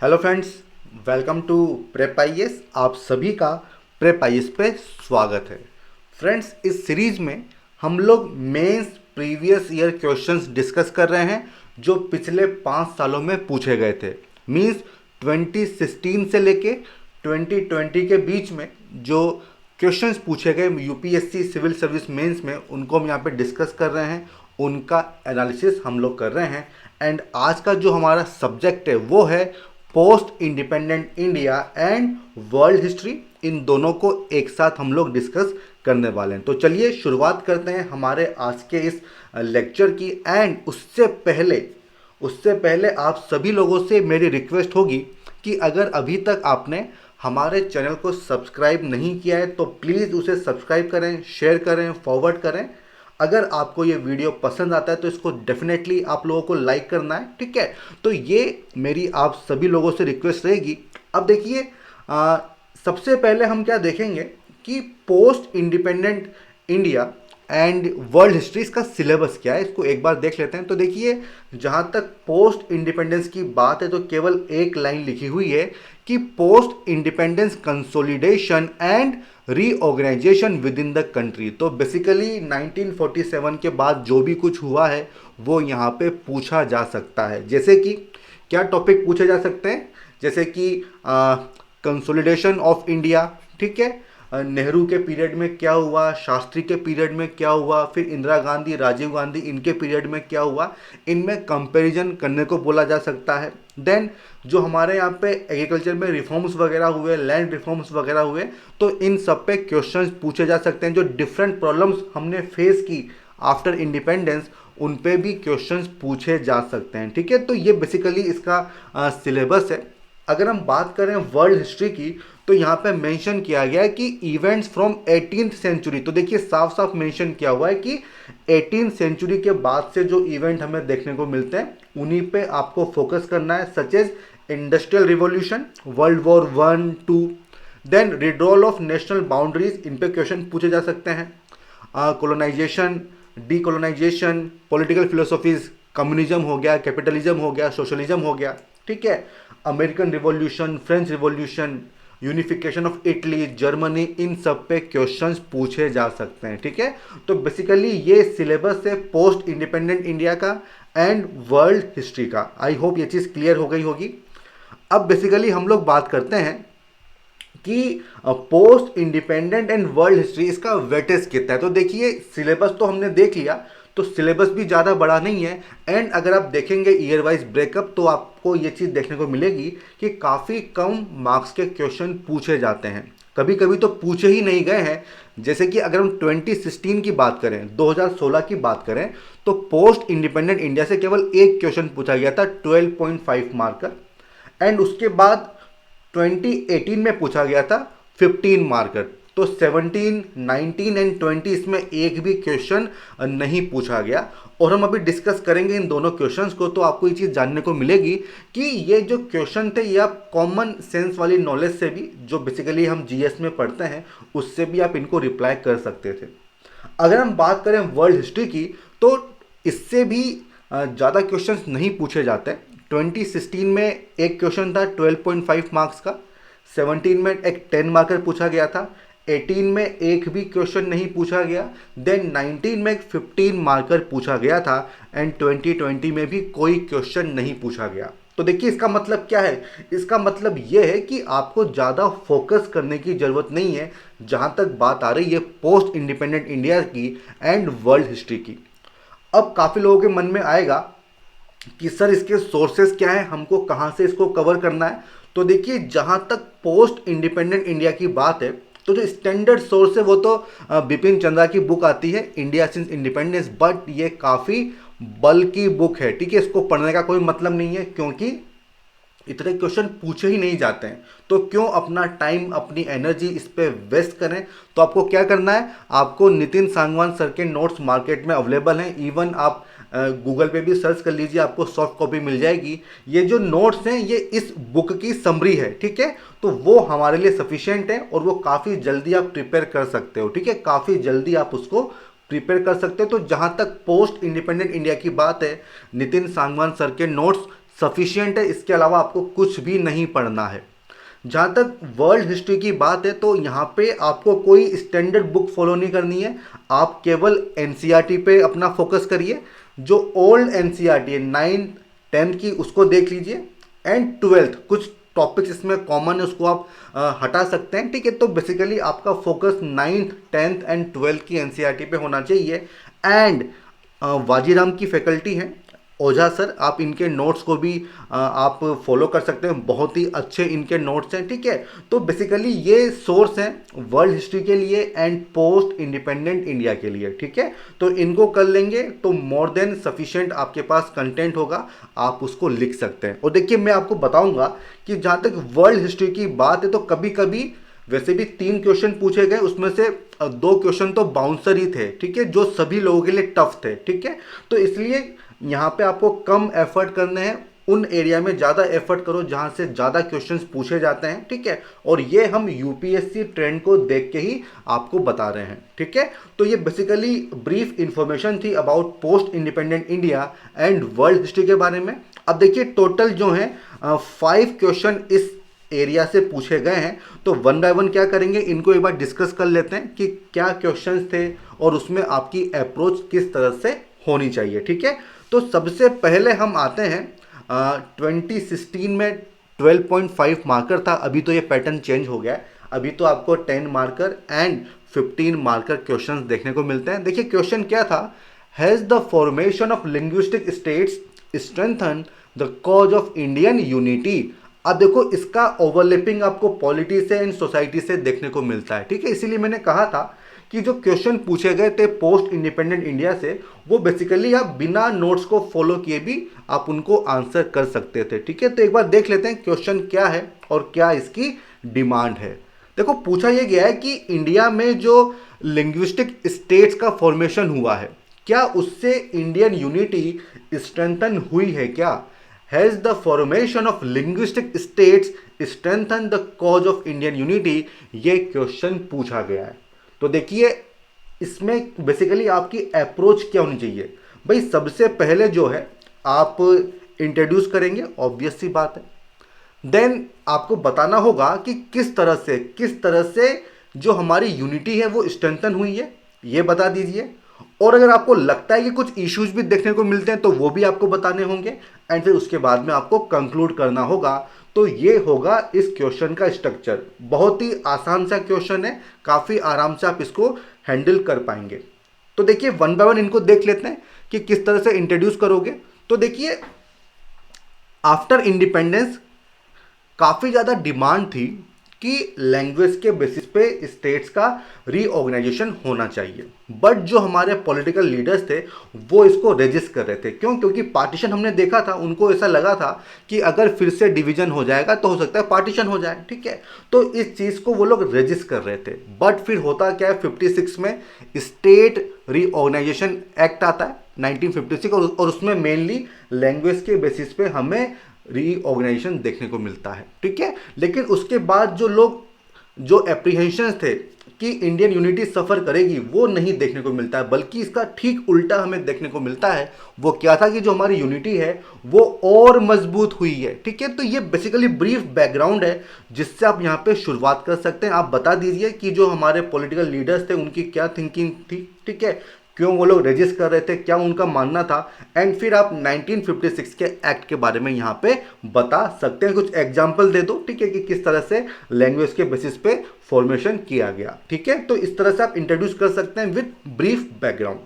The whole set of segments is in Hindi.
Hello friends, welcome to prep IAS. आप सभी का प्रेप आईएएस पे स्वागत है। फ्रेंड्स, इस सीरीज में हम लोग mains previous year questions discuss कर रहे हैं जो पिछले 5 सालों में पूछे गए थे। मींस 2016 से लेके 2020 के बीच में जो क्वेश्चंस पूछे गए यूपीएससी सिविल सर्विस मेंस में, उनको हम यहाँ पे डिस्कस कर रहे हैं, उनका एनालिसिस हम लोग कर रहे हैं। एंड आज का जो हमारा सब्जेक्ट है वो है post independent India and world history. इन दोनों को एक साथ हम लोग डिस्कस करने वाले हैं। तो चलिए शुरुआत करते हैं हमारे आज के इस लेक्चर की। एंड उससे पहले आप सभी लोगों से मेरी रिक्वेस्ट होगी कि अगर अभी तक आपने हमारे चैनल को सब्सक्राइब नहीं किया है तो प्लीज़ उसे सब्सक्राइब करें, शेयर करें, फॉरवर्ड करें। अगर आपको ये वीडियो पसंद आता है तो इसको डेफिनेटली आप लोगों को लाइक करना है, ठीक है। तो ये मेरी आप सभी लोगों से रिक्वेस्ट रहेगी। अब देखिए, सबसे पहले हम क्या देखेंगे कि post independent India and world history, इसका सिलेबस क्या है, इसको एक बार देख लेते हैं। तो देखिए, जहाँ तक पोस्ट इंडिपेंडेंस की बात है तो केवल एक लाइन लिखी हुई है कि post independence consolidation and reorganization within the country. तो बेसिकली 1947 के बाद जो भी कुछ हुआ है वो यहाँ पे पूछा जा सकता है। जैसे कि क्या टॉपिक पूछे जा सकते हैं, जैसे कि कंसोलिडेशन ऑफ इंडिया, ठीक है, नेहरू के पीरियड में क्या हुआ, शास्त्री के पीरियड में क्या हुआ, फिर इंदिरा गांधी, राजीव गांधी, इनके पीरियड में क्या हुआ, इनमें कंपैरिजन करने को बोला जा सकता है। देन जो हमारे यहाँ पे एग्रीकल्चर में रिफॉर्म्स वगैरह हुए, लैंड रिफॉर्म्स वगैरह हुए, तो इन सब पे क्वेश्चंस पूछे जा सकते हैं। जो डिफरेंट प्रॉब्लम्स हमने फेस की आफ्टर इंडिपेंडेंस, उन पे भी क्वेश्चंस पूछे जा सकते हैं, ठीक है। तो ये बेसिकली इसका सिलेबस है। अगर हम बात करें वर्ल्ड हिस्ट्री की तो यहाँ पे मेंशन किया गया है कि इवेंट्स फ्रॉम 18th सेंचुरी। तो देखिए, साफ साफ मेंशन किया हुआ है कि 18th सेंचुरी के बाद से जो इवेंट हमें देखने को मिलते हैं उन्हीं पे आपको फोकस करना है, such as industrial revolution, world war 1, 2, then redrawal of national boundaries, इन पे क्वेश्चन पूछे जा सकते हैं। Colonisation, decolonisation, political philosophies, communism हो गया, कैपिटलिज्म हो गया, सोशलिज्म हो गया, ठीक है, American revolution, French revolution, unification of Italy, Germany, इन सब पे क्वेश्चंस पूछे जा सकते हैं, ठीक है। तो बेसिकली ये सिलेबस है पोस्ट इंडिपेंडेंट इंडिया का एंड वर्ल्ड हिस्ट्री का। आई होप ये चीज़ क्लियर हो गई होगी। अब बेसिकली हम लोग बात करते हैं कि post independent and world history, इसका वेटेज कितना है। तो देखिए, सिलेबस तो हमने देख लिया, तो सिलेबस भी ज़्यादा बड़ा नहीं है। एंड अगर आप देखेंगे ईयर वाइज ब्रेकअप तो आपको ये चीज़ देखने को मिलेगी कि काफ़ी कम मार्क्स के क्वेश्चन पूछे जाते हैं, कभी कभी तो पूछे ही नहीं गए हैं। जैसे कि अगर हम 2016 की बात करें, 2016 की बात करें, तो पोस्ट इंडिपेंडेंट इंडिया से केवल एक क्वेश्चन पूछा गया था 12.5 मार्क का। एंड उसके बाद 2018 में पूछा गया था 15 मार्कर। तो 17, 19 एंड 20 इसमें एक भी क्वेश्चन नहीं पूछा गया। और हम अभी डिस्कस करेंगे इन दोनों क्वेश्चंस को, तो आपको ये चीज़ जानने को मिलेगी कि ये जो क्वेश्चन थे ये आप कॉमन सेंस वाली नॉलेज से भी, जो बेसिकली हम जीएस में पढ़ते हैं, उससे भी आप इनको रिप्लाई कर सकते थे। अगर हम बात करें वर्ल्ड हिस्ट्री की तो इससे भी ज़्यादा क्वेश्चंस नहीं पूछे जाते। 2016 में एक क्वेश्चन था 12.5 मार्क्स का, 17 में एक 10 मार्कर पूछा गया था, 18 में एक भी क्वेश्चन नहीं पूछा गया, देन 19 में 15 मार्कर पूछा गया था, एंड 2020 में भी कोई क्वेश्चन नहीं पूछा गया। तो देखिए, इसका मतलब क्या है, इसका मतलब यह है कि आपको ज़्यादा फोकस करने की ज़रूरत नहीं है जहाँ तक बात आ रही है पोस्ट इंडिपेंडेंट इंडिया की एंड वर्ल्ड हिस्ट्री की। अब काफ़ी लोगों के मन में आएगा कि सर इसके सोर्सेस क्या है, हमको कहाँ से इसको कवर करना है। तो देखिए, जहाँ तक पोस्ट इंडिपेंडेंट इंडिया की बात है तो जो स्टैंडर्ड सोर्स है वो तो बिपिन चंद्रा की बुक आती है, इंडिया सिंस इंडिपेंडेंस, बट ये काफ़ी बल्कि बुक है, ठीक है। इसको पढ़ने का कोई मतलब नहीं है क्योंकि इतने क्वेश्चन पूछे ही नहीं जाते हैं, तो क्यों अपना टाइम, अपनी एनर्जी इस पे वेस्ट करें। तो आपको क्या करना है, आपको नितिन सांगवान सर के नोट्स मार्केट में अवेलेबल हैं। इवन आप गूगल पे भी सर्च कर लीजिए, आपको सॉफ्ट कॉपी मिल जाएगी। ये जो नोट्स हैं ये इस बुक की समरी है, ठीक है। तो वो हमारे लिए सफिशिएंट है और वो काफ़ी जल्दी आप प्रिपेयर कर सकते हो, ठीक है, काफ़ी जल्दी आप उसको प्रिपेयर कर सकते हो। तो जहाँ तक पोस्ट इंडिपेंडेंट इंडिया की बात है, नितिन सांगवान सर के नोट्स सफिशिएंट है, इसके अलावा आपको कुछ भी नहीं पढ़ना है। जहाँ तक वर्ल्ड हिस्ट्री की बात है तो यहाँ पे आपको कोई स्टैंडर्ड बुक फॉलो नहीं करनी है, आप केवल एनसीईआरटी पे अपना फोकस करिए। जो ओल्ड एनसीईआरटी है 9th 10th की उसको देख लीजिए, एंड 12th कुछ टॉपिक्स इसमें कॉमन है उसको आप हटा सकते हैं, ठीक है। तो बेसिकली आपका focus 9th 10th and 12th की एनसीईआरटी पे होना चाहिए। एंड वाजीराम की फैकल्टी हैं ओझा सर, आप इनके नोट्स को भी आप फॉलो कर सकते हैं, बहुत ही अच्छे इनके नोट्स हैं, ठीक है। तो बेसिकली ये सोर्स हैं वर्ल्ड हिस्ट्री के लिए एंड पोस्ट इंडिपेंडेंट इंडिया के लिए, ठीक है। तो इनको कर लेंगे तो मोर देन सफिशिएंट आपके पास कंटेंट होगा, आप उसको लिख सकते हैं। और देखिए मैं आपको बताऊंगा कि जहाँ तक वर्ल्ड हिस्ट्री की बात है तो कभी कभी वैसे भी 3 क्वेश्चन पूछे गए, उसमें से 2 क्वेश्चन तो बाउंसर ही थे, ठीक है, जो सभी लोगों के लिए टफ थे, ठीक है। तो इसलिए यहाँ पे आपको कम एफर्ट करने हैं, उन एरिया में ज़्यादा एफर्ट करो जहाँ से ज़्यादा क्वेश्चंस पूछे जाते हैं, ठीक है। और ये हम यूपीएससी ट्रेंड को देख के ही आपको बता रहे हैं, ठीक है। तो ये बेसिकली ब्रीफ इंफॉर्मेशन थी about post independent India and world history के बारे में। अब देखिए टोटल जो है 5 क्वेश्चन इस एरिया से पूछे गए हैं, तो वन बाय वन क्या करेंगे, इनको एक बार डिस्कस कर लेते हैं कि क्या क्वेश्चंस थे और उसमें आपकी अप्रोच किस तरह से होनी चाहिए, ठीक है। तो सबसे पहले हम आते हैं 2016 में 12.5 मार्कर था, अभी तो ये पैटर्न चेंज हो गया है, अभी तो आपको 10 मार्कर एंड 15 मार्कर क्वेश्चंस देखने को मिलते हैं। देखिए क्वेश्चन क्या था, has the formation of linguistic states strengthen the cause of Indian unity. अब देखो इसका ओवरलैपिंग आपको पॉलिटी से एंड सोसाइटी से देखने को मिलता है, ठीक है। इसीलिए मैंने कहा था कि जो क्वेश्चन पूछे गए थे पोस्ट इंडिपेंडेंट इंडिया से वो बेसिकली आप बिना नोट्स को फॉलो किए भी आप उनको आंसर कर सकते थे, ठीक है। तो एक बार देख लेते हैं क्वेश्चन क्या है और क्या इसकी डिमांड है। देखो पूछा यह गया है कि इंडिया में जो लिंग्विस्टिक स्टेट्स का फॉर्मेशन हुआ है, क्या उससे इंडियन यूनिटी स्ट्रेंथन हुई है क्या। Has the formation of linguistic states strengthen the cause of Indian unity, ये क्वेश्चन पूछा गया है। तो देखिए इसमें बेसिकली आपकी अप्रोच क्या होनी चाहिए भाई। सबसे पहले जो है आप इंट्रोड्यूस करेंगे, ऑब्वियस सी बात है। देन आपको बताना होगा कि किस तरह से जो हमारी यूनिटी है वो स्ट्रेंथन हुई है, ये बता दीजिए। और अगर आपको लगता है कि कुछ इश्यूज भी देखने को मिलते हैं तो वो भी आपको बताने होंगे, एंड फिर उसके बाद में आपको कंक्लूड करना होगा। तो ये होगा इस क्वेश्चन का स्ट्रक्चर। बहुत ही आसान सा क्वेश्चन है, काफ़ी आराम से आप इसको हैंडल कर पाएंगे। तो देखिए वन बाय वन इनको देख लेते हैं कि किस तरह से इंट्रोड्यूस करोगे। तो देखिए आफ्टर इंडिपेंडेंस काफ़ी ज़्यादा डिमांड थी कि लैंग्वेज के बेसिस पे स्टेट्स का रीऑर्गेनाइजेशन होना चाहिए, बट जो हमारे पॉलिटिकल लीडर्स थे वो इसको रेजिस्ट कर रहे थे। क्यों? क्योंकि पार्टीशन हमने देखा था, उनको ऐसा लगा था कि अगर फिर से डिवीजन हो जाएगा तो हो सकता है पार्टीशन हो जाए, ठीक है। तो इस चीज़ को वो लोग रेजिस्ट कर रहे थे। बट फिर होता क्या है, 56 में स्टेट रीऑर्गेनाइजेशन एक्ट आता है 1956, और उसमें मेनली लैंग्वेज के बेसिस पे हमें रीऑर्गेनाइजेशन देखने को मिलता है, ठीक है। लेकिन उसके बाद जो लोग जो एप्रीहेंशंस थे कि इंडियन यूनिटी सफ़र करेगी वो नहीं देखने को मिलता है, बल्कि इसका ठीक उल्टा हमें देखने को मिलता है। वो क्या था कि जो हमारी यूनिटी है वो और मजबूत हुई है, ठीक है। तो ये बेसिकली ब्रीफ बैकग्राउंड है जिससे आप यहाँ पे शुरुआत कर सकते हैं। आप बता दीजिए कि जो हमारे पॉलिटिकल लीडर्स थे उनकी क्या थिंकिंग थी, ठीक है, क्यों वो लोग रेजिस्ट कर रहे थे, क्या उनका मानना था, एंड फिर आप 1956 के एक्ट के बारे में यहाँ पे बता सकते हैं। कुछ एग्जाम्पल दे दो, ठीक है, कि किस तरह से लैंग्वेज के बेसिस पे फॉर्मेशन किया गया, ठीक है। तो इस तरह से आप इंट्रोड्यूस कर सकते हैं विद ब्रीफ बैकग्राउंड।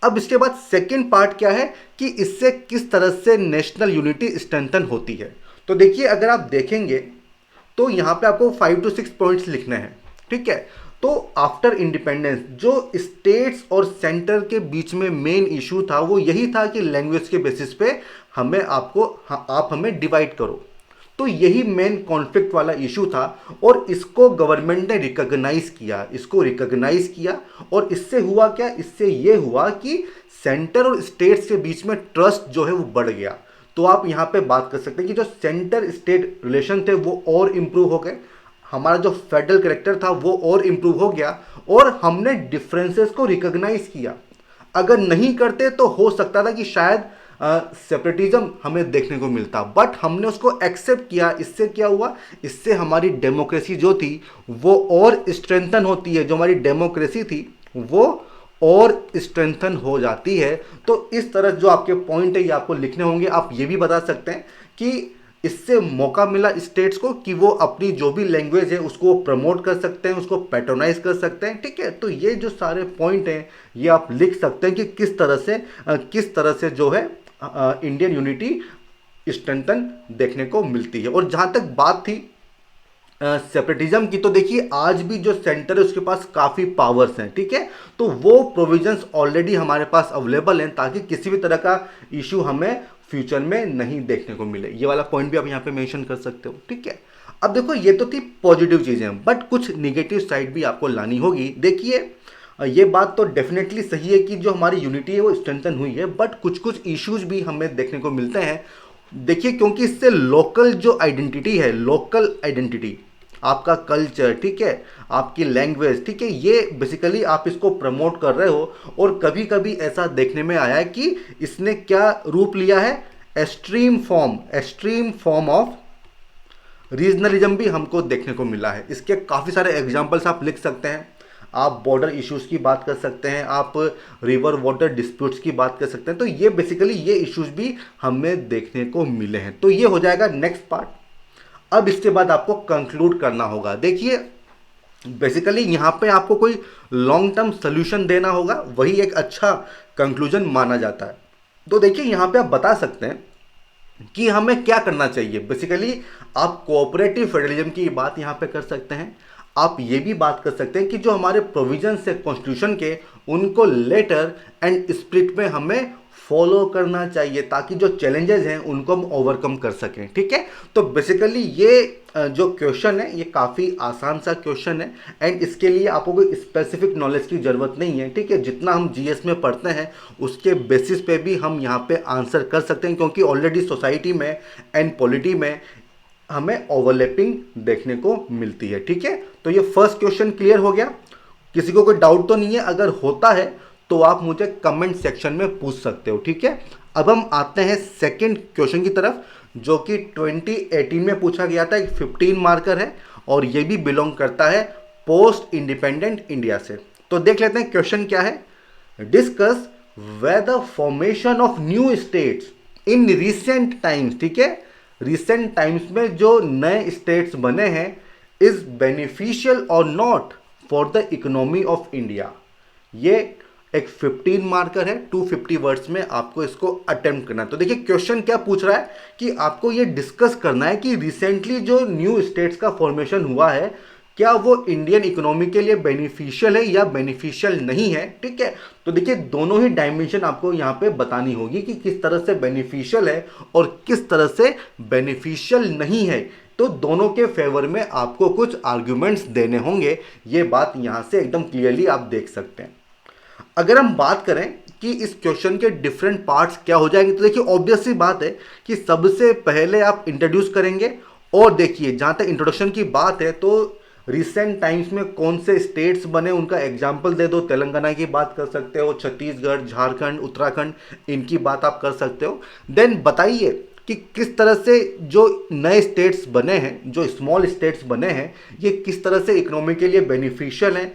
अब इसके बाद सेकेंड पार्ट क्या है कि इससे किस तरह से नेशनल यूनिटी स्ट्रेंथन होती है। तो देखिए अगर आप देखेंगे तो यहाँ पे आपको 5 to 6 पॉइंट्स लिखने हैं, ठीक है। तो आफ्टर इंडिपेंडेंस जो स्टेट्स और सेंटर के बीच में मेन इशू था वो यही था कि लैंग्वेज के बेसिस पे हमें आप हमें डिवाइड करो। तो यही मेन कॉन्फ्लिक्ट वाला इशू था और इसको गवर्नमेंट ने रिकॉग्नाइज किया। और इससे हुआ क्या, इससे ये हुआ कि सेंटर और स्टेट्स के बीच में ट्रस्ट जो है वो बढ़ गया। तो आप यहाँ पे बात कर सकते हैं कि जो सेंटर स्टेट रिलेशन थे वो और इम्प्रूव हो गए, हमारा जो फेडरल कैरेक्टर था वो और इम्प्रूव हो गया, और हमने डिफरेंसेस को रिकॉग्नाइज किया। अगर नहीं करते तो हो सकता था कि शायद सेपरेटिज्म हमें देखने को मिलता, बट हमने उसको एक्सेप्ट किया। इससे क्या हुआ, इससे हमारी डेमोक्रेसी जो थी वो और स्ट्रेंथन होती है, जो हमारी डेमोक्रेसी थी वो और स्ट्रेंथन हो जाती है। तो इस तरह जो आपके पॉइंट है ये आपको लिखने होंगे। आप ये भी बता सकते हैं कि इससे मौका मिला स्टेट्स को कि वो अपनी जो भी लैंग्वेज है उसको प्रमोट कर सकते हैं, उसको पैट्रोनाइज कर सकते हैं। ठीक है, तो ये जो सारे पॉइंट हैं ये आप लिख सकते हैं कि किस तरह से जो है इंडियन यूनिटी स्ट्रेंथन देखने को मिलती है। और जहाँ तक बात थी सेपरेटिज्म की, तो देखिए आज भी जो सेंटर है उसके पास काफ़ी पावर्स हैं। ठीक है, तो वो प्रोविजंस ऑलरेडी हमारे पास अवेलेबल हैं ताकि किसी भी तरह का इशू हमें फ्यूचर में नहीं देखने को मिले। ये वाला पॉइंट भी आप यहाँ पे मेंशन कर सकते हो। ठीक है, अब देखो ये तो थी पॉजिटिव चीज़ें, बट कुछ निगेटिव साइड भी आपको लानी होगी। देखिए ये बात तो डेफिनेटली सही है कि जो हमारी यूनिटी है वो स्ट्रेंथन हुई है, बट कुछ कुछ इश्यूज भी हमें देखने को मिलते हैं। देखिए क्योंकि इससे लोकल जो आइडेंटिटी है, लोकल आइडेंटिटी, आपका कल्चर, ठीक है, आपकी लैंग्वेज, ठीक है, ये बेसिकली आप इसको प्रमोट कर रहे हो। और कभी कभी ऐसा देखने में आया है कि इसने क्या रूप लिया है, एक्सट्रीम फॉर्म ऑफ रीजनलिज्म भी हमको देखने को मिला है। इसके काफ़ी सारे एग्जाम्पल्स आप लिख सकते हैं। आप बॉर्डर इश्यूज की बात कर सकते हैं, आप रिवर वाटर डिस्प्यूट्स की बात कर सकते हैं। तो ये बेसिकली ये इश्यूज भी हमें देखने को मिले हैं। तो ये हो जाएगा नेक्स्ट पार्ट। अब इसके बाद आपको कंक्लूड करना होगा। देखिए बेसिकली यहाँ पे आपको कोई लॉन्ग टर्म सोल्यूशन देना होगा, वही एक अच्छा कंक्लूजन माना जाता है। तो देखिए यहाँ पे आप बता सकते हैं कि हमें क्या करना चाहिए। बेसिकली आप कोऑपरेटिव फेडरलिज्म की बात यहाँ पे कर सकते हैं। आप ये भी बात कर सकते हैं कि जो हमारे प्रोविजंस है कॉन्स्टिट्यूशन के, उनको लेटर एंड स्प्लिट में हमें फॉलो करना चाहिए ताकि जो चैलेंजेस हैं उनको हम ओवरकम कर सकें। ठीक है, तो बेसिकली ये जो क्वेश्चन है ये काफ़ी आसान सा क्वेश्चन है एंड इसके लिए आपको कोई स्पेसिफिक नॉलेज की ज़रूरत नहीं है। ठीक है, जितना हम जीएस में पढ़ते हैं उसके बेसिस पे भी हम यहाँ पे आंसर कर सकते हैं, क्योंकि ऑलरेडी सोसाइटी में एंड पॉलिटी में हमें ओवरलैपिंग देखने को मिलती है। ठीक है, तो ये फर्स्ट क्वेश्चन क्लियर हो गया। किसी को कोई डाउट तो नहीं है? अगर होता है तो आप मुझे कमेंट सेक्शन में पूछ सकते हो। ठीक है, अब हम आते हैं सेकंड क्वेश्चन की तरफ, जो कि 2018 में पूछा गया था। एक 15 मार्कर है और ये भी बिलोंग करता है पोस्ट इंडिपेंडेंट इंडिया से। तो देख लेते हैं क्वेश्चन क्या है। Discuss whether formation of new states in recent times, ठीक है, रिसेंट टाइम्स में जो नए स्टेट्स बने हैं, इज बेनिफिशियल और not for the economy of India. ये एक 15 मार्कर है, 250 वर्ड्स में आपको इसको अटेम्प्ट करना है। तो देखिए क्वेश्चन क्या पूछ रहा है कि आपको ये डिस्कस करना है कि रिसेंटली जो न्यू स्टेट्स का फॉर्मेशन हुआ है, क्या वो इंडियन इकोनॉमी के लिए बेनिफिशियल है या बेनिफिशियल नहीं है। ठीक है, तो देखिए दोनों ही डायमेंशन आपको यहाँ पे बतानी होगी कि किस तरह से बेनिफिशियल है और किस तरह से बेनिफिशियल नहीं है। तो दोनों के फेवर में आपको कुछ आर्ग्यूमेंट्स देने होंगे। ये बात यहाँ से एकदम क्लियरली आप देख सकते हैं। अगर हम बात करें कि इस क्वेश्चन के डिफरेंट पार्ट्स क्या हो जाएंगे, तो देखिए ऑब्वियस सी बात है कि सबसे पहले आप इंट्रोड्यूस करेंगे। और देखिए जहाँ तक इंट्रोडक्शन की बात है, तो रिसेंट टाइम्स में कौन से स्टेट्स बने उनका एग्जाम्पल दे दो। तेलंगाना की बात कर सकते हो, छत्तीसगढ़, झारखंड, उत्तराखंड, इनकी बात आप कर सकते हो। देन बताइए कि किस तरह से जो नए स्टेट्स बने हैं, जो स्मॉल स्टेट्स बने हैं, ये किस तरह से इकोनॉमी के लिए बेनिफिशियल हैं,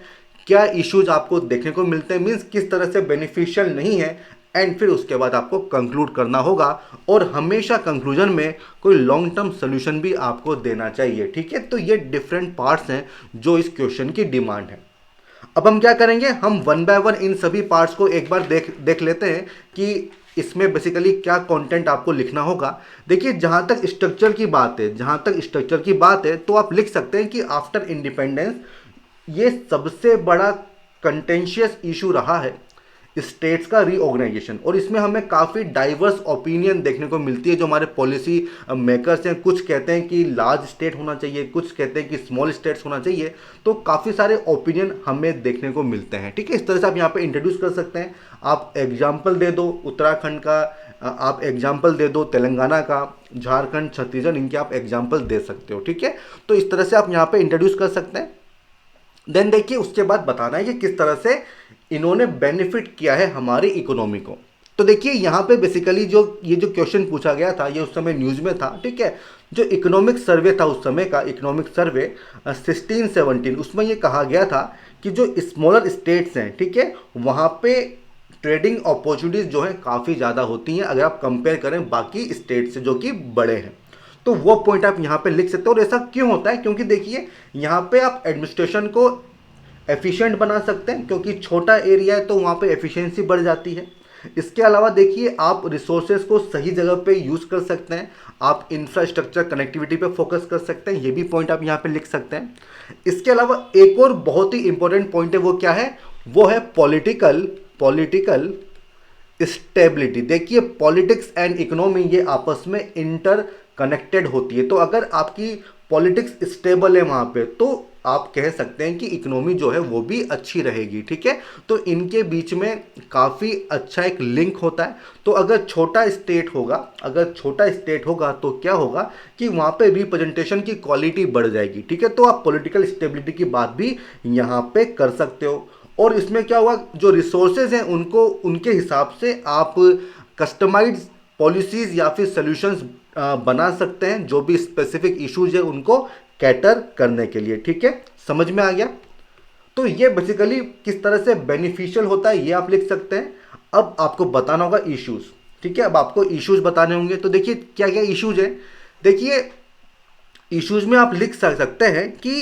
क्या इश्यूज आपको देखने को मिलते हैं, मीन्स किस तरह से बेनिफिशियल नहीं है। एंड फिर उसके बाद आपको कंक्लूड करना होगा और हमेशा कंक्लूजन में कोई लॉन्ग टर्म सोल्यूशन भी आपको देना चाहिए। ठीक है, तो ये डिफरेंट पार्ट्स हैं जो इस क्वेश्चन की डिमांड है। अब हम क्या करेंगे, हम वन बाय वन इन सभी पार्ट्स को एक बार देख लेते हैं कि इसमें बेसिकली क्या कंटेंट आपको लिखना होगा। देखिए जहाँ तक स्ट्रक्चर की बात है तो आप लिख सकते हैं कि आफ्टर इंडिपेंडेंस ये सबसे बड़ा कंटेंशियस इशू रहा है स्टेट्स का रीऑर्गेनाइजेशन। और इसमें हमें काफ़ी डाइवर्स ओपिनियन देखने को मिलती है जो हमारे पॉलिसी मेकर्स हैं। कुछ कहते हैं कि लार्ज स्टेट होना चाहिए, कुछ कहते हैं कि स्मॉल स्टेट्स होना चाहिए। तो काफ़ी सारे ओपिनियन हमें देखने को मिलते हैं। ठीक है, इस तरह से आप यहाँ पे इंट्रोड्यूस कर सकते हैं। आप एग्जाम्पल दे दो उत्तराखंड का, आप एग्जाम्पल दे दो तेलंगाना का, झारखंड, छत्तीसगढ़, इनके आप एग्जाम्पल दे सकते हो। ठीक है, तो इस तरह से आप यहाँ पे इंट्रोड्यूस कर सकते हैं। देन देखिए उसके बाद बताना है कि किस तरह से इन्होंने बेनिफिट किया है हमारी इकोनॉमी को। तो देखिए यहाँ पे बेसिकली जो ये जो क्वेश्चन पूछा गया था ये उस समय न्यूज़ में था, ठीक है। जो इकोनॉमिक सर्वे था उस समय का इकोनॉमिक सर्वे 1617, उसमें ये कहा गया था कि जो स्मॉलर स्टेट्स हैं, ठीक है, वहाँ पे ट्रेडिंग अपॉर्चुनिटीज़ जो है काफ़ी ज़्यादा होती हैं अगर आप कंपेयर करें बाकी स्टेट से जो कि बड़े हैं। तो वो पॉइंट आप यहाँ पे लिख सकते हो। और ऐसा क्यों होता है? क्योंकि देखिए यहाँ पे आप एडमिनिस्ट्रेशन को एफिशिएंट बना सकते हैं, क्योंकि छोटा एरिया है तो वहाँ पे एफिशिएंसी बढ़ जाती है। इसके अलावा देखिए आप रिसोर्सेज को सही जगह पे यूज़ कर सकते हैं, आप इंफ्रास्ट्रक्चर कनेक्टिविटी पे फोकस कर सकते हैं, ये भी पॉइंट आप यहाँ पे लिख सकते हैं। इसके अलावा एक और बहुत ही इंपॉर्टेंट पॉइंट है, वो क्या है? वो है पॉलिटिकल स्टेबिलिटी। देखिए पॉलिटिक्स एंड इकोनॉमी ये आपस में इंटर कनेक्टेड होती है। तो अगर आपकी पॉलिटिक्स स्टेबल है वहाँ पे तो आप कह सकते हैं कि इकोनॉमी जो है वो भी अच्छी रहेगी, ठीक है। तो इनके बीच में काफ़ी अच्छा एक लिंक होता है। तो अगर छोटा स्टेट होगा तो क्या होगा कि वहाँ पे रिप्रेजेंटेशन की क्वालिटी बढ़ जाएगी, ठीक है। तो आप पॉलिटिकल स्टेबिलिटी की बात भी यहाँ पे कर सकते हो। और इसमें क्या हुआ, जो रिसोर्सेज हैं उनको उनके हिसाब से आप कस्टमाइज्ड पॉलिसीज या फिर सॉल्यूशंस बना सकते हैं जो भी स्पेसिफिक इश्यूज है उनको कैटर करने के लिए, ठीक है। समझ में आ गया? तो ये बेसिकली किस तरह से बेनिफिशियल होता है ये आप लिख सकते हैं। अब आपको बताना होगा इश्यूज, ठीक है। अब आपको इश्यूज बताने होंगे। तो देखिए क्या क्या इश्यूज है। देखिए इश्यूज में आप लिख सकते हैं कि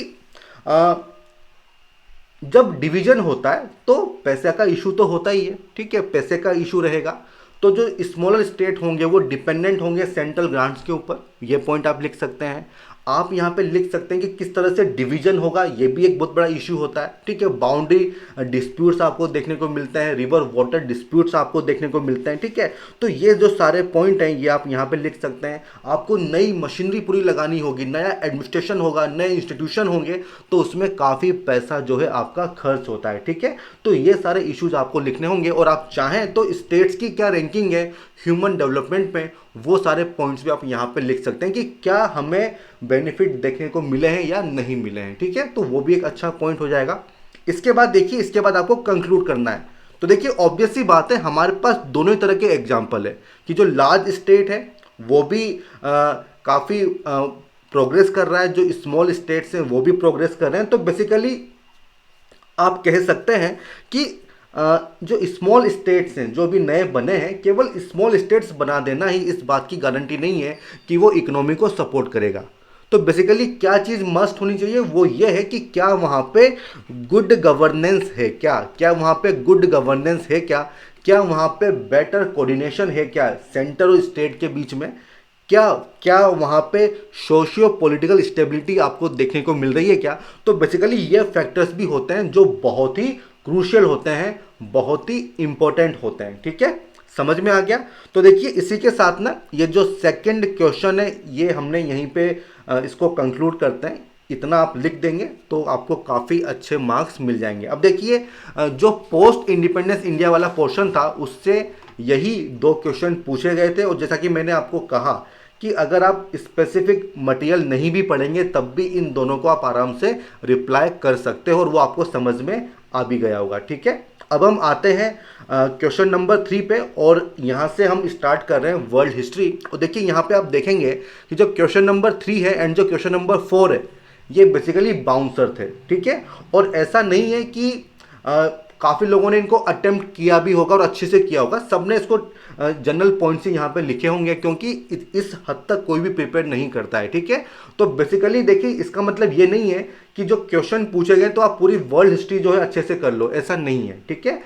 जब डिवीजन होता है तो पैसे का इशू तो होता ही है, ठीक है, पैसे का इशू रहेगा। तो जो स्मॉलर स्टेट होंगे वो डिपेंडेंट होंगे सेंट्रल ग्रांट्स के ऊपर, ये पॉइंट आप लिख सकते हैं। आप यहाँ पे लिख सकते हैं कि किस तरह से डिवीजन होगा, ये भी एक बहुत बड़ा इशू होता है, ठीक है। बाउंड्री डिस्प्यूट्स आपको देखने को मिलते हैं, रिवर वाटर डिस्प्यूट्स आपको देखने को मिलते हैं, ठीक है। तो ये जो सारे पॉइंट हैं ये आप यहाँ पे लिख सकते हैं। आपको नई मशीनरी पूरी लगानी होगी, नया एडमिनिस्ट्रेशन होगा, नए इंस्टीट्यूशन होंगे, तो उसमें काफ़ी पैसा जो है आपका खर्च होता है, ठीक है। तो ये सारे इश्यूज आपको लिखने होंगे। और आप चाहें तो स्टेट्स की क्या रैंकिंग है ह्यूमन डेवलपमेंट में, वो सारे पॉइंट्स भी आप यहाँ पे लिख सकते हैं कि क्या हमें बेनिफिट देखने को मिले हैं या नहीं मिले हैं, ठीक है। तो वो भी एक अच्छा पॉइंट हो जाएगा। इसके बाद देखिए, इसके बाद आपको कंक्लूड करना है। तो देखिए ऑब्वियस सी बात है, हमारे पास दोनों ही तरह के एग्जाम्पल है कि जो लार्ज स्टेट है वो भी काफ़ी प्रोग्रेस कर रहा है, जो स्मॉल स्टेट्स हैं वो भी प्रोग्रेस कर रहे हैं। तो बेसिकली आप कह सकते हैं कि जो स्मॉल स्टेट्स हैं जो भी नए बने हैं, केवल स्मॉल स्टेट्स बना देना ही इस बात की गारंटी नहीं है कि वो इकोनॉमी को सपोर्ट करेगा। तो बेसिकली क्या चीज़ मस्ट होनी चाहिए, वो ये है कि क्या वहाँ पे गुड गवर्नेंस है, क्या वहाँ पे गुड गवर्नेंस है, क्या वहाँ पे बेटर कोऑर्डिनेशन है, क्या सेंटर और स्टेट के बीच में, क्या वहाँ पे सोशियो पॉलिटिकल स्टेबिलिटी आपको देखने को मिल रही है क्या। तो बेसिकली ये फैक्टर्स भी होते हैं जो बहुत ही क्रूशियल होते हैं, बहुत ही इंपॉर्टेंट होते हैं, ठीक है। समझ में आ गया? तो देखिए इसी के साथ ना ये जो सेकंड क्वेश्चन है ये हमने यहीं पे इसको कंक्लूड करते हैं। इतना आप लिख देंगे तो आपको काफ़ी अच्छे मार्क्स मिल जाएंगे। अब देखिए जो पोस्ट इंडिपेंडेंस इंडिया वाला पोर्शन था उससे यही दो क्वेश्चन पूछे गए थे। और जैसा कि मैंने आपको कहा कि अगर आप स्पेसिफिक मटेरियल नहीं भी पढ़ेंगे तब भी इन दोनों को आप आराम से रिप्लाई कर सकते हो और वो आपको समझ में आ भी गया होगा, ठीक है। अब हम आते हैं क्वेश्चन नंबर 3 पे और यहाँ से हम स्टार्ट कर रहे हैं वर्ल्ड हिस्ट्री। और देखिए यहाँ पे आप देखेंगे कि जो क्वेश्चन नंबर 3 है एंड जो क्वेश्चन नंबर 4 है ये बेसिकली बाउंसर थे, ठीक है। और ऐसा नहीं है कि काफ़ी लोगों ने इनको अटेम्प्ट किया भी होगा और अच्छे से किया होगा, सबने इसको जनरल पॉइंट से यहाँ पे लिखे होंगे क्योंकि इस हद तक कोई भी प्रिपेयर नहीं करता है, ठीक है। तो बेसिकली देखिए इसका मतलब ये नहीं है कि जो क्वेश्चन पूछे गए तो आप पूरी वर्ल्ड हिस्ट्री जो है अच्छे से कर लो, ऐसा नहीं है, ठीक है।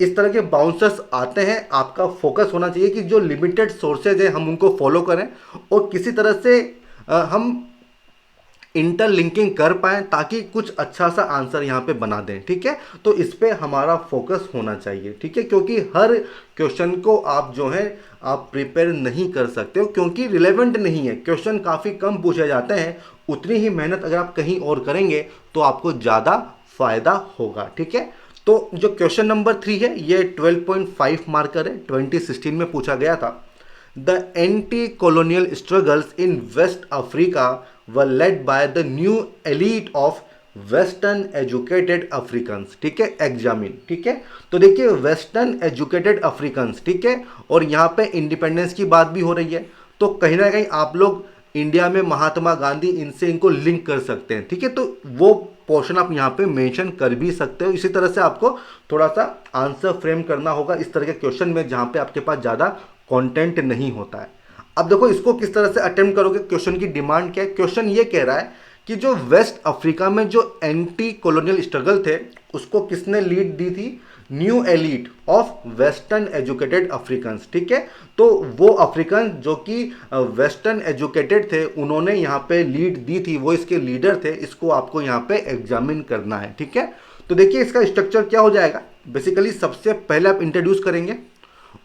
इस तरह के बाउंसर्स आते हैं, आपका फोकस होना चाहिए कि जो लिमिटेड सोर्सेज हैं हम उनको फॉलो करें और किसी तरह से हम इंटरलिंकिंग कर पाएँ ताकि कुछ अच्छा सा आंसर यहाँ पे बना दें, ठीक है। तो इस पे हमारा फोकस होना चाहिए, ठीक है, क्योंकि हर क्वेश्चन को आप जो है आप प्रिपेयर नहीं कर सकते हो क्योंकि रिलेवेंट नहीं है, क्वेश्चन काफ़ी कम पूछे जाते हैं। उतनी ही मेहनत अगर आप कहीं और करेंगे तो आपको ज़्यादा फायदा होगा, ठीक है। तो जो क्वेश्चन नंबर 3 है ये 12.5 मार्कर है, 2016 में पूछा गया था। The anti-colonial struggles in West Africa were led by the new elite of western educated Africans, ठीक है, एग्जामिन, ठीक है। तो देखिए वेस्टर्न एजुकेटेड अफ्रीकन्स, ठीक है, और यहाँ पे इंडिपेंडेंस की बात भी हो रही है, तो कहीं ना कहीं आप लोग इंडिया में महात्मा गांधी इनसे इनको लिंक कर सकते हैं, ठीक है। तो वो पोर्शन आप यहाँ पे मेंशन कर भी सकते हो। इसी तरह से आपको थोड़ा सा आंसर फ्रेम करना होगा इस तरह के क्वेश्चन में जहाँ पे आपके पास ज़्यादा कंटेंट नहीं होता है। अब देखो इसको किस तरह से अटेम्प्ट करोगे, क्वेश्चन की डिमांड क्या है। क्वेश्चन ये कह रहा है कि जो वेस्ट अफ्रीका में जो एंटी कॉलोनियल स्ट्रगल थे उसको किसने लीड दी थी, new elite of western educated Africans, ठीक है। तो वो अफ्रीकन जो कि वेस्टर्न एजुकेटेड थे उन्होंने यहाँ पे लीड दी थी, वो इसके लीडर थे, इसको आपको यहाँ पे एग्जामिन करना है, ठीक है। तो देखिए इसका स्ट्रक्चर क्या हो जाएगा, बेसिकली सबसे पहले आप इंट्रोड्यूस करेंगे,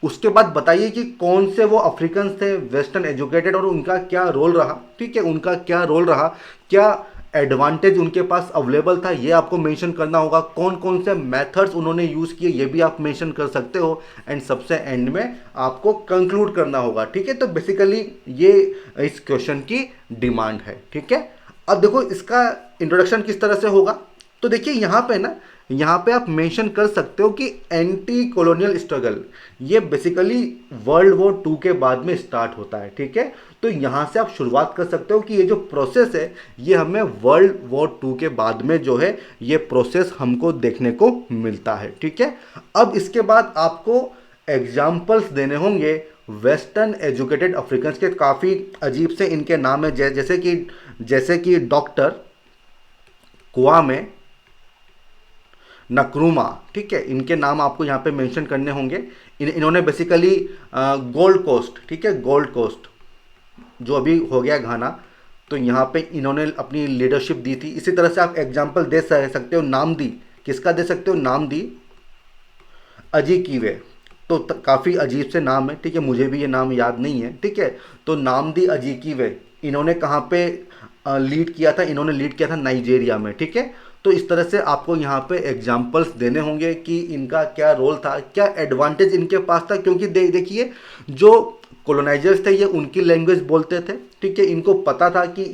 उसके बाद बताइए कि कौन से वो अफ्रीकन थे वेस्टर्न एजुकेटेड और उनका क्या रोल रहा, ठीक है, उनका क्या रोल रहा, क्या एडवांटेज उनके पास अवेलेबल था, ये आपको मेंशन करना होगा। कौन कौन से मेथड्स उन्होंने यूज़ किए ये भी आप मेंशन कर सकते हो। एंड सबसे एंड में आपको कंक्लूड करना होगा, ठीक है। तो बेसिकली ये इस क्वेश्चन की डिमांड है, ठीक है। अब देखो इसका इंट्रोडक्शन किस तरह से होगा, तो देखिए यहाँ पे ना, यहाँ पे आप मेंशन कर सकते हो कि एंटी कॉलोनियल स्ट्रगल ये बेसिकली वर्ल्ड वॉर 2 के बाद में स्टार्ट होता है, ठीक है। तो यहाँ से आप शुरुआत कर सकते हो कि ये जो प्रोसेस है ये हमें वर्ल्ड वॉर 2 के बाद में जो है ये प्रोसेस हमको देखने को मिलता है, ठीक है। अब इसके बाद आपको एग्जाम्पल्स देने होंगे वेस्टर्न एजुकेटेड अफ्रीकन्स के। काफ़ी अजीब से इनके नाम है, जैसे कि डॉक्टर क्वामे नक्रूमा, ठीक है, इनके नाम आपको यहाँ पे मेंशन करने होंगे। इन्होंने बेसिकली गोल्ड कोस्ट, ठीक है, गोल्ड कोस्ट जो अभी हो गया घाना, तो यहाँ पे इन्होंने अपनी लीडरशिप दी थी। इसी तरह से आप एग्जांपल दे सकते हो, नाम दी किसका दे सकते हो, नाम दी अजीकीवे, तो काफ़ी अजीब से नाम है, ठीक है, मुझे भी ये नाम याद नहीं है, ठीक है। तो नाम दी अजीकीवे इन्होंने कहाँ पे लीड किया था, इन्होंने लीड किया था नाइजेरिया में, ठीक है। तो इस तरह से आपको यहाँ पे एग्जाम्पल्स देने होंगे कि इनका क्या रोल था, क्या एडवांटेज इनके पास था, क्योंकि देखिए जो कॉलोनाइजर्स थे ये उनकी लैंग्वेज बोलते थे, ठीक है, इनको पता था कि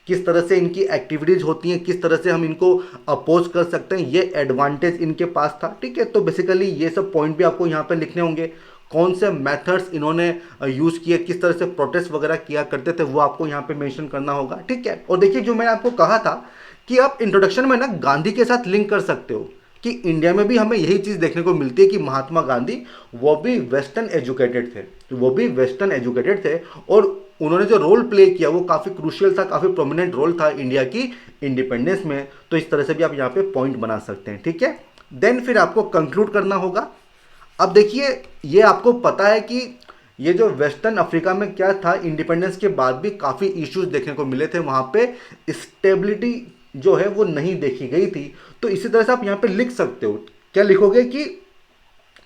किस तरह से इनकी एक्टिविटीज़ होती हैं, किस तरह से हम इनको अपोज कर सकते हैं, ये एडवांटेज इनके पास था, ठीक है। तो बेसिकली ये सब पॉइंट भी आपको यहाँ पे लिखने होंगे। कौन से मेथड्स इन्होंने यूज़ किए, किस तरह से प्रोटेस्ट वगैरह किया करते थे, वो आपको यहाँ पे मेंशन करना होगा, ठीक है। और देखिए जो मैंने आपको कहा था कि आप इंट्रोडक्शन में ना गांधी के साथ लिंक कर सकते हो कि इंडिया में भी हमें यही चीज़ देखने को मिलती है कि महात्मा गांधी वो भी वेस्टर्न एजुकेटेड थे, और उन्होंने जो रोल प्ले किया वो काफ़ी क्रूशियल था, काफ़ी प्रोमिनेंट रोल था इंडिया की इंडिपेंडेंस में। तो इस तरह से भी आप यहाँ पे पॉइंट बना सकते हैं, ठीक है। देन फिर आपको कंक्लूड करना होगा। अब देखिए ये आपको पता है कि ये जो वेस्टर्न अफ्रीका में क्या था, इंडिपेंडेंस के बाद भी काफ़ी इश्यूज देखने को मिले थे, वहाँ पे स्टेबिलिटी जो है वो नहीं देखी गई थी। तो इसी तरह से आप यहाँ पे लिख सकते हो, क्या लिखोगे कि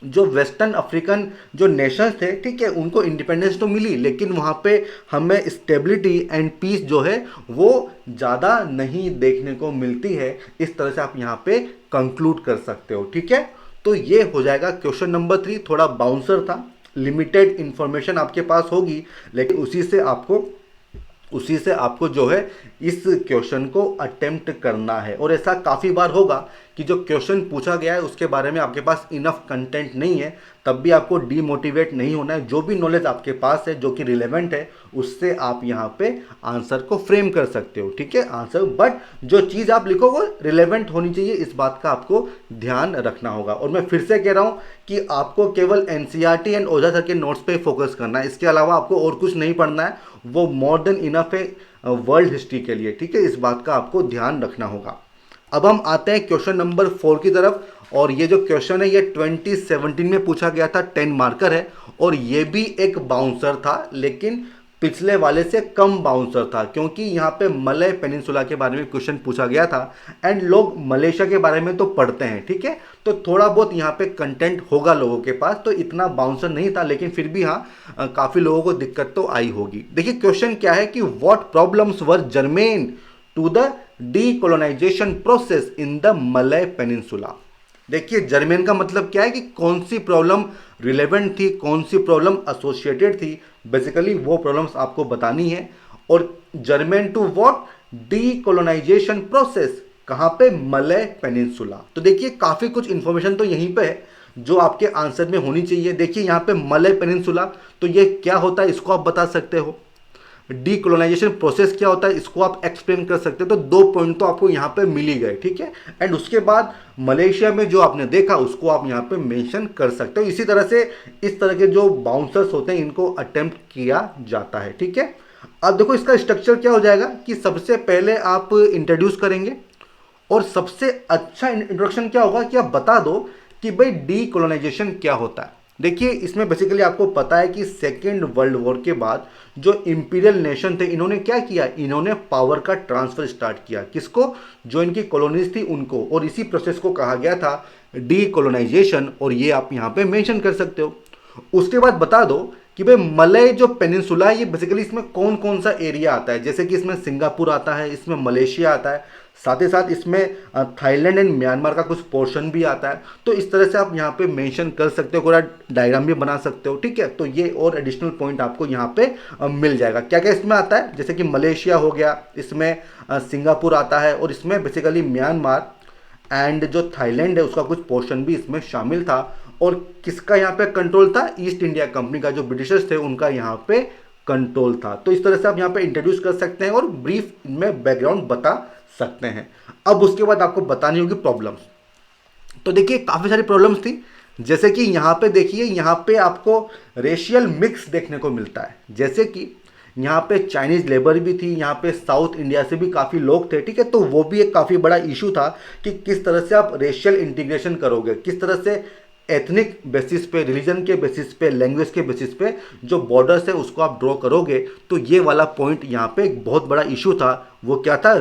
जो वेस्टर्न अफ्रीकन जो नेशंस थे, ठीक है, उनको इंडिपेंडेंस तो मिली लेकिन वहाँ पे हमें स्टेबिलिटी एंड पीस जो है वो ज़्यादा नहीं देखने को मिलती है। इस तरह से आप यहाँ पे कंक्लूड कर सकते हो, ठीक है। तो ये हो जाएगा क्वेश्चन नंबर 3। थोड़ा बाउंसर था, लिमिटेड इंफॉर्मेशन आपके पास होगी, लेकिन उसी से आपको जो है इस क्वेश्चन को अटेम्प्ट करना है। और ऐसा काफ़ी बार होगा कि जो क्वेश्चन पूछा गया है उसके बारे में आपके पास इनफ कंटेंट नहीं है, तब भी आपको डीमोटिवेट नहीं होना है। जो भी नॉलेज आपके पास है जो कि रिलेवेंट है उससे आप यहाँ पे आंसर को फ्रेम कर सकते हो, ठीक है, आंसर। बट जो चीज़ आप लिखो वो रिलेवेंट होनी चाहिए, इस बात का आपको ध्यान रखना होगा। और मैं फिर से कह रहा हूँ कि आपको केवल एनसीईआरटी एंड ओझा सर के नोट्स पे फोकस करना है, इसके अलावा आपको और कुछ नहीं पढ़ना है, वो मोर देन इनफ है वर्ल्ड हिस्ट्री के लिए, ठीक है, इस बात का आपको ध्यान रखना होगा। अब हम आते हैं क्वेश्चन नंबर 4 की तरफ, और ये जो क्वेश्चन है ये 2017 में पूछा गया था, 10 मार्कर है, और ये भी एक बाउंसर था लेकिन पिछले वाले से कम बाउंसर था, क्योंकि यहाँ पे मलय पेनिनसुला के बारे में क्वेश्चन पूछा गया था। एंड लोग मलेशिया के बारे में तो पढ़ते हैं, ठीक है, तो थोड़ा बहुत यहाँ पे कंटेंट होगा लोगों के पास, तो इतना बाउंसर नहीं था, लेकिन फिर भी हाँ काफ़ी लोगों को दिक्कत तो आई होगी। देखिए क्वेश्चन क्या है कि what problems were germane to the decolonization process in the Malay peninsula. देखिए जर्मेन का मतलब क्या है कि कौन सी प्रॉब्लम रिलेवेंट थी, कौन सी प्रॉब्लम एसोसिएटेड थी, बेसिकली वो प्रॉब्लम्स आपको बतानी है। और germane to what decolonization process कहाँ पे? Malay peninsula. तो देखिए काफ़ी कुछ इन्फॉर्मेशन तो यहीं पे है जो आपके आंसर में होनी चाहिए। देखिए यहाँ पे मलय पेनिनसुला, तो ये क्या होता है इसको आप बता सकते हो। डीकोलोनाइजेशन प्रोसेस क्या होता है इसको आप एक्सप्लेन कर सकते हो। तो 2 पॉइंट तो आपको यहाँ पे मिल ही गए, ठीक है। एंड उसके बाद मलेशिया में जो आपने देखा उसको आप यहाँ पे मेंशन कर सकते हो। इसी तरह से इस तरह के जो बाउंसर्स होते हैं इनको अटेम्प्ट किया जाता है, ठीक है। अब देखो इसका स्ट्रक्चर क्या हो जाएगा कि सबसे पहले आप इंट्रोड्यूस करेंगे और सबसे अच्छा इंट्रोडक्शन क्या होगा कि आप बता दो कि भाई डीकोलोनाइजेशन क्या होता है। देखिए इसमें बेसिकली आपको पता है कि सेकेंड वर्ल्ड वॉर के बाद जो इंपीरियल नेशन थे इन्होंने क्या किया, इन्होंने पावर का ट्रांसफर स्टार्ट किया। किसको? जो इनकी कॉलोनीज थी उनको। और इसी प्रोसेस को कहा गया था डीकोलोनाइजेशन, और ये आप यहाँ पे मेंशन कर सकते हो। उसके बाद बता दो कि भाई मलय जो पेनिनसुला है ये बेसिकली इसमें कौन कौन सा एरिया आता है। जैसे कि इसमें सिंगापुर आता है, इसमें मलेशिया आता है, साथ ही साथ इसमें थाईलैंड एंड म्यांमार का कुछ पोर्शन भी आता है। तो इस तरह से आप यहाँ पे मेंशन कर सकते हो, पूरा डायग्राम भी बना सकते हो, ठीक है। तो ये और एडिशनल पॉइंट आपको यहाँ पे मिल जाएगा। क्या क्या इसमें आता है, जैसे कि मलेशिया हो गया, इसमें सिंगापुर आता है, और इसमें बेसिकली म्यांमार एंड जो थाईलैंड है उसका कुछ पोर्शन भी इसमें शामिल था। और किसका यहाँ पे कंट्रोल था? ईस्ट इंडिया कंपनी का, जो ब्रिटिशर्स थे उनका यहाँ पे कंट्रोल था। तो इस तरह से आप यहाँ पे इंट्रोड्यूस कर सकते हैं और ब्रीफ में बैकग्राउंड बता सकते हैं। अब उसके बाद आपको बतानी होगी प्रॉब्लम्स। तो देखिए काफ़ी सारी प्रॉब्लम्स थी, जैसे कि यहाँ पे देखिए, यहाँ पे आपको रेशियल मिक्स देखने को मिलता है। जैसे कि यहाँ पे चाइनीज़ लेबर भी थी, यहाँ पे साउथ इंडिया से भी काफ़ी लोग थे, ठीक है। तो वो भी एक काफ़ी बड़ा इशू था कि किस तरह से आप रेशियल इंटीग्रेशन करोगे, किस तरह से एथनिक बेसिस पे, रिलीजन के बेसिस पे, लैंग्वेज के बेसिस पे जो बॉर्डर्स है उसको आप ड्रॉ करोगे। तो ये वाला पॉइंट यहाँ पे एक बहुत बड़ा इशू था। वो क्या था?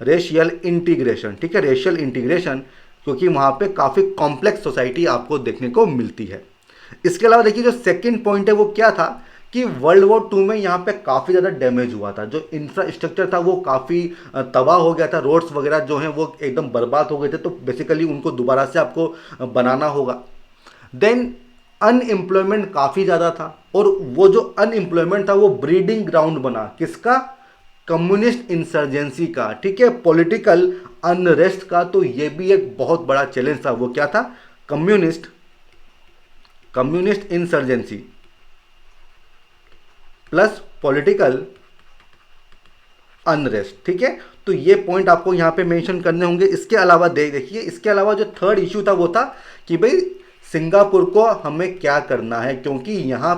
रेशियल इंटीग्रेशन, ठीक है, रेशियल इंटीग्रेशन, क्योंकि वहाँ पे काफ़ी कॉम्प्लेक्स सोसाइटी आपको देखने को मिलती है। इसके अलावा देखिए जो सेकंड पॉइंट है वो क्या था कि वर्ल्ड वॉर 2 में यहाँ पे काफ़ी ज़्यादा डैमेज हुआ था। जो इंफ्रास्ट्रक्चर था वो काफ़ी तबाह हो गया था, रोड्स वगैरह जो हैं वो एकदम बर्बाद हो गए थे। तो बेसिकली उनको दोबारा से आपको बनाना होगा। देन अनएम्प्लॉयमेंट काफ़ी ज़्यादा था, और वो जो अनएम्प्लॉयमेंट था वो ब्रीडिंग ग्राउंड बना किसका? कम्युनिस्ट इंसर्जेंसी का, ठीक है, पॉलिटिकल अनरेस्ट का। तो ये भी एक बहुत बड़ा चैलेंज था। वो क्या था? Communist insurgency plus political unrest, ठीक है। तो ये पॉइंट आपको यहाँ पे मेंशन करने होंगे। इसके अलावा देखिए, इसके अलावा जो थर्ड इशू था वो था कि भाई सिंगापुर को हमें क्या करना है, क्योंकि यहाँ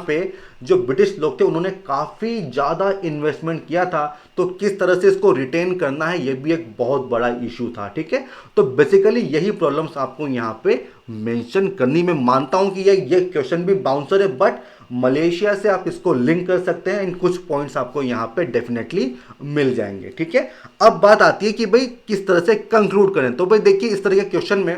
पे जो ब्रिटिश लोग थे उन्होंने काफ़ी ज़्यादा इन्वेस्टमेंट किया था। तो किस तरह से इसको रिटेन करना है ये भी एक बहुत बड़ा इशू था, ठीक है। तो बेसिकली यही प्रॉब्लम्स आपको यहाँ पे मेंशन करनी। मैं मानता हूँ कि ये क्वेश्चन भी बाउंसर है, बट मलेशिया से आप इसको लिंक कर सकते हैं। इन कुछ पॉइंट्स आपको यहाँ पे डेफिनेटली मिल जाएंगे, ठीक है। अब बात आती है कि भाई किस तरह से कंक्लूड करें। तो भाई देखिए इस तरह के क्वेश्चन में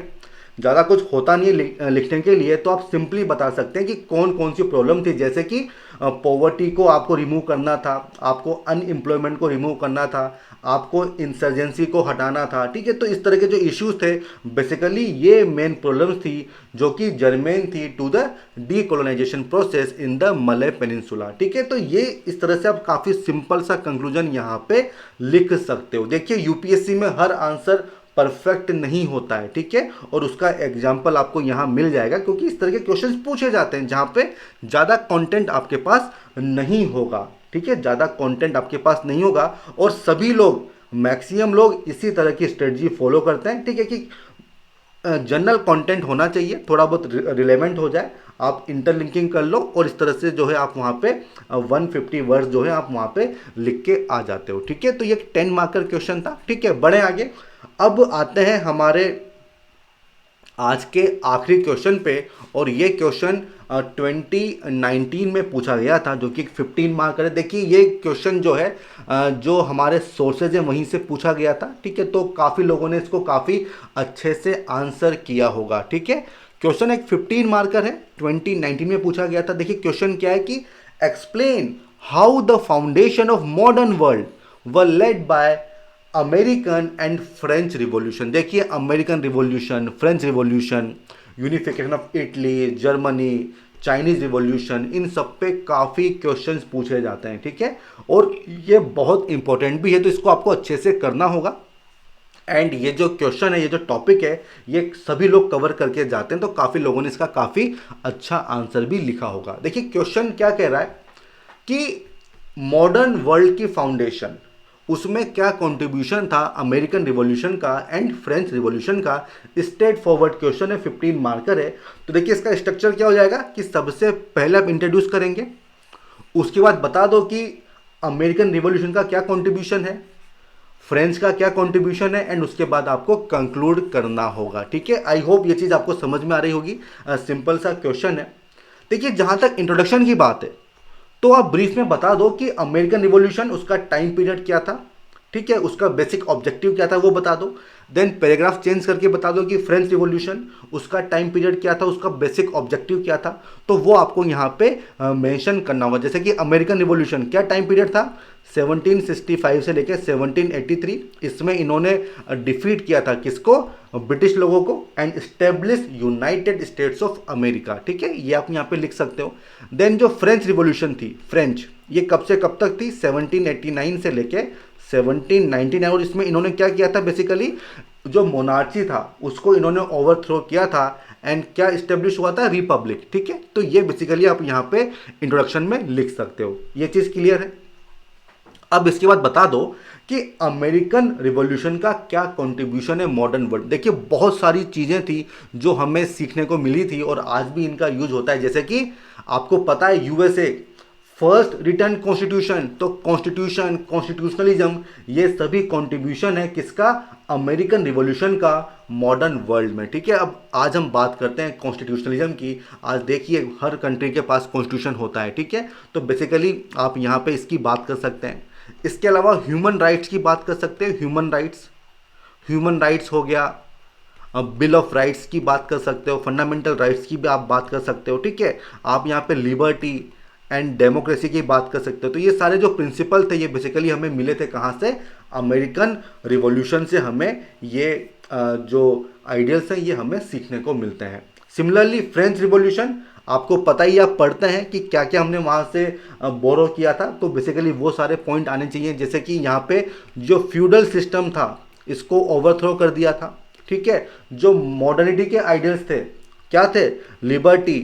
ज़्यादा कुछ होता नहीं है लिखने के लिए। तो आप सिंपली बता सकते हैं कि कौन कौन सी प्रॉब्लम थी। जैसे कि पॉवर्टी को आपको रिमूव करना था, आपको अनएम्प्लॉयमेंट को रिमूव करना था, आपको इंसर्जेंसी को हटाना था, ठीक है। तो इस तरह के जो इश्यूज थे बेसिकली ये मेन प्रॉब्लम्स थी जो कि जर्मेन थी to the decolonization process in the Malay peninsula, ठीक है। तो ये इस तरह से आप काफ़ी सिंपल सा कंक्लूजन यहाँ पे लिख सकते हो। देखिए यूपीएससी में हर आंसर परफेक्ट नहीं होता है, ठीक है, और उसका एग्जाम्पल आपको यहाँ मिल जाएगा, क्योंकि इस तरह के क्वेश्चंस पूछे जाते हैं जहाँ पे ज़्यादा कंटेंट आपके पास नहीं होगा, ठीक है, ज़्यादा कंटेंट आपके पास नहीं होगा। और सभी लोग, मैक्सिमम लोग इसी तरह की स्ट्रेटजी फॉलो करते हैं, ठीक है, कि जनरल कंटेंट होना चाहिए, थोड़ा बहुत रिलेवेंट हो जाए, आप इंटरलिंकिंग कर लो, और इस तरह से जो है आप वहाँ पे 150 वर्ड्स जो है आप वहाँ पे लिख के आ जाते हो, ठीक है। तो ये 10 मार्कर क्वेश्चन था, ठीक है। बढ़े आगे, अब आते हैं हमारे आज के आखिरी क्वेश्चन पे, और ये क्वेश्चन 2019 में पूछा गया था, जो कि 15 मार्कर है। देखिए ये क्वेश्चन जो है जो हमारे सोर्सेज हैं वहीं से पूछा गया था, ठीक है। तो काफ़ी लोगों ने इसको काफ़ी अच्छे से आंसर किया होगा, ठीक है। क्वेश्चन एक 15 मार्कर है, 2019 में पूछा गया था। देखिए क्वेश्चन क्या है कि explain how the foundation of modern world were laid by American and French revolution. देखिए American revolution, French revolution, unification of Italy, Germany, Chinese revolution, इन सब पे काफ़ी क्वेश्चंस पूछे जाते हैं, ठीक है। और ये बहुत इंपॉर्टेंट भी है, तो इसको आपको अच्छे से करना होगा। एंड ये जो क्वेश्चन है, ये जो टॉपिक है, ये सभी लोग कवर करके जाते हैं, तो काफ़ी लोगों ने इसका काफ़ी अच्छा आंसर भी लिखा होगा। देखिए क्वेश्चन क्या कह रहा है कि मॉडर्न वर्ल्ड की फाउंडेशन, उसमें क्या कंट्रीब्यूशन था अमेरिकन रिवॉल्यूशन का एंड फ्रेंच रिवॉल्यूशन का। स्ट्रेट फॉरवर्ड क्वेश्चन है, 15 मार्कर है। तो देखिए इसका स्ट्रक्चर क्या हो जाएगा कि सबसे पहले आप इंट्रोड्यूस करेंगे, उसके बाद बता दो कि अमेरिकन रिवॉल्यूशन का क्या कंट्रीब्यूशन है, फ्रेंच का क्या कंट्रीब्यूशन है, एंड उसके बाद आपको कंक्लूड करना होगा, ठीक है। आई होप ये चीज़ आपको समझ में आ रही होगी। सिंपल सा क्वेश्चन है। देखिए जहाँ तक इंट्रोडक्शन की बात है, तो आप ब्रीफ में बता दो कि अमेरिकन रिवॉल्यूशन, उसका टाइम पीरियड क्या था, ठीक है, उसका बेसिक ऑब्जेक्टिव क्या था वो बता दो। देन पैराग्राफ चेंज करके बता दो कि फ्रेंच रिवॉल्यूशन, उसका टाइम पीरियड क्या था, उसका बेसिक ऑब्जेक्टिव क्या था, तो वो आपको यहाँ पे मेंशन करना होगा। जैसे कि अमेरिकन रिवॉल्यूशन क्या टाइम पीरियड था, 1765 से लेकर 1783। इसमें इन्होंने डिफीट किया था किसको, ब्रिटिश लोगों को, and establish United states of America, ठीक है, ये आप यहाँ पे लिख सकते हो। देन जो फ्रेंच रिवॉल्यूशन थी, फ्रेंच, ये कब से कब तक थी, 1789 से लेके 1799। और इसमें इन्होंने क्या किया था, बेसिकली जो मोनार्ची था उसको इन्होंने ओवरथ्रो किया था, एंड क्या इस्टेब्लिश हुआ था, रिपब्लिक, ठीक है। तो ये बेसिकली आप यहाँ पे इंट्रोडक्शन में लिख सकते हो। ये चीज़ क्लियर है। अब इसके बाद बता दो कि अमेरिकन रिवॉल्यूशन का क्या कंट्रीब्यूशन है मॉडर्न वर्ल्ड। देखिए बहुत सारी चीज़ें थी जो हमें सीखने को मिली थी और आज भी इनका यूज होता है। जैसे कि आपको पता है यूएसए फर्स्ट रिटर्न कॉन्स्टिट्यूशन, तो कॉन्स्टिट्यूशन, कॉन्स्टिट्यूशनलिज्म, ये सभी कंट्रीब्यूशन है किसका, अमेरिकन रिवॉल्यूशन का मॉडर्न वर्ल्ड में, ठीक है। अब आज हम बात करते हैं कॉन्स्टिट्यूशनलिज्म की। आज देखिए हर कंट्री के पास कॉन्स्टिट्यूशन होता है, ठीक है। तो बेसिकली आप यहाँ पे इसकी बात कर सकते हैं। इसके अलावा ह्यूमन राइट्स की बात कर सकते हैं। ह्यूमन राइट्स हो गया, बिल ऑफ राइट्स की बात कर सकते हो, फंडामेंटल राइट्स की भी आप बात कर सकते हो, ठीक है। आप यहाँ पे लिबर्टी एंड डेमोक्रेसी की बात कर सकते हो। तो ये सारे जो प्रिंसिपल थे ये बेसिकली हमें मिले थे कहाँ से, अमेरिकन रिवॉल्यूशन से हमें ये जो आइडियल्स हैं ये हमें सीखने को मिलते हैं। सिमिलरली फ्रेंच रिवॉल्यूशन, आपको पता ही, आप पढ़ते हैं कि क्या क्या हमने वहाँ से बोरो किया था। तो बेसिकली वो सारे पॉइंट आने चाहिए। जैसे कि यहाँ पे जो फ्यूडल सिस्टम था इसको ओवरथ्रो कर दिया था, ठीक है। जो मॉडर्निटी के आइडियल्स थे क्या थे, लिबर्टी,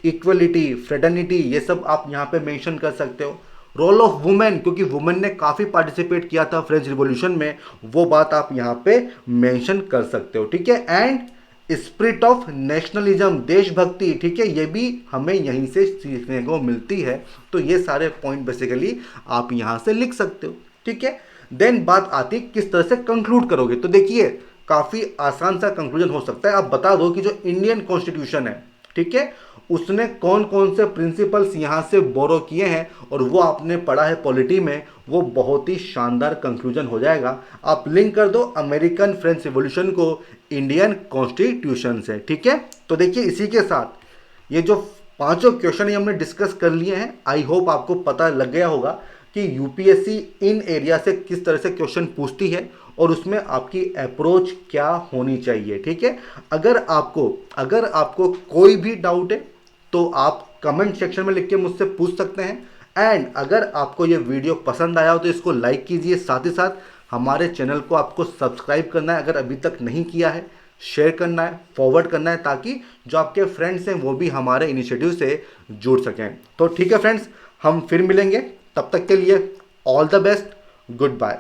इक्वलिटी, फ्रेटर्निटी, ये सब आप यहाँ पे मेंशन कर सकते हो। रोल ऑफ वुमेन, क्योंकि वुमेन ने काफ़ी पार्टिसिपेट किया था फ्रेंच रिवॉल्यूशन में, वो बात आप यहाँ पे मेंशन कर सकते हो, ठीक है। एंड स्पिरिट ऑफ नेशनलिज्म, देशभक्ति, ठीक है, ये भी हमें यहीं से सीखने को मिलती है। तो ये सारे पॉइंट बेसिकली आप यहाँ से लिख सकते हो, ठीक है। देन बात आती किस तरह से कंक्लूड करोगे। तो देखिए काफ़ी आसान सा कंक्लूजन हो सकता है। आप बता दो कि जो इंडियन कॉन्स्टिट्यूशन है, ठीक है, उसने कौन कौन से प्रिंसिपल्स यहाँ से बोरो किए हैं, और वो आपने पढ़ा है पॉलिटी में, वो बहुत ही शानदार कंक्लूजन हो जाएगा। आप लिंक कर दो अमेरिकन फ्रेंच रिवॉल्यूशन को इंडियन कॉन्स्टिट्यूशन से, ठीक है। तो देखिए इसी के साथ ये जो पांचों क्वेश्चन हमने डिस्कस कर लिए हैं, आई होप आपको पता लग गया होगा कि यूपीएससी इन एरिया से किस तरह से क्वेश्चन पूछती है और उसमें आपकी अप्रोच क्या होनी चाहिए, ठीक है। अगर आपको कोई भी डाउट है तो आप कमेंट सेक्शन में लिख के मुझसे पूछ सकते हैं। एंड अगर आपको ये वीडियो पसंद आया हो तो इसको लाइक कीजिए, साथ ही साथ हमारे चैनल को आपको सब्सक्राइब करना है अगर अभी तक नहीं किया है, शेयर करना है, फॉरवर्ड करना है, ताकि जो आपके फ्रेंड्स हैं वो भी हमारे इनिशिएटिव से जुड़ सकें। तो ठीक है फ्रेंड्स, हम फिर मिलेंगे, तब तक के लिए all the best, good bye.